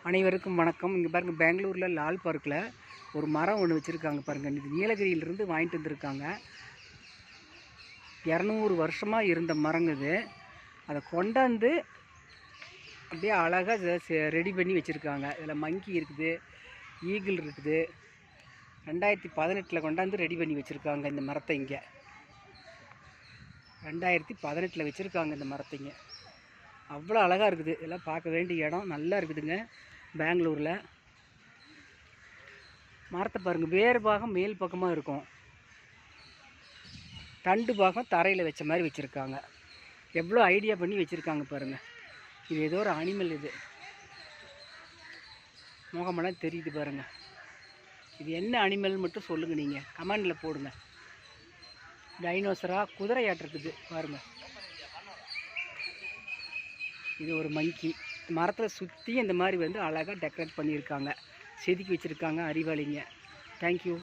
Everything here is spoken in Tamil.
அனைவருக்கும் வணக்கம். இங்கே பாருங்கள், பெங்களூரில் லால் பார்க்கில் ஒரு மரம் ஒன்று வச்சுருக்காங்க பாருங்கள். இது நீலகிரியிலிருந்து வாங்கிட்டு வந்திருக்காங்க. 200 வருஷமாக இருந்த மரங்க இது. அதை கொண்டாந்து அப்படியே அழகாக ரெடி பண்ணி வச்சுருக்காங்க. இதில் மங்கி இருக்குது, ஈகிள் இருக்குது. 2018 கொண்டாந்து ரெடி பண்ணி வச்சுருக்காங்க இந்த மரத்தை. இங்கே 2018 வச்சுருக்காங்க இந்த மரத்தை. இங்கே அவ்வளோ அழகாக இருக்குது. இதெல்லாம் பார்க்க வேண்டிய இடம் நல்லா இருக்குதுங்க பெங்களூரில். மரத்தை பாருங்கள், வேறு பாகம் மேல் பக்கமாக இருக்கும், தண்டு பாகம் தரையில் வச்ச மாதிரி வச்சுருக்காங்க. எவ்வளோ ஐடியா பண்ணி வச்சுருக்காங்க பாருங்கள். இது ஏதோ ஒரு அனிமல், இது முகமெல்லாம் தெரியுது பாருங்கள். இது என்ன அனிமல் மட்டும் சொல்லுங்கள், நீங்கள் கமெண்டில் போடுங்க. டைனோசரா, குதிரையாட்டு இருக்குது பாருங்கள். இது ஒரு மங்கி. மரத்தில் சுற்றி இந்த மாதிரி அழகாக டெக்கரேட் பண்ணியிருக்காங்க, செதுக்கி வச்சுருக்காங்க அறிவாளிங்க. தேங்க்யூ.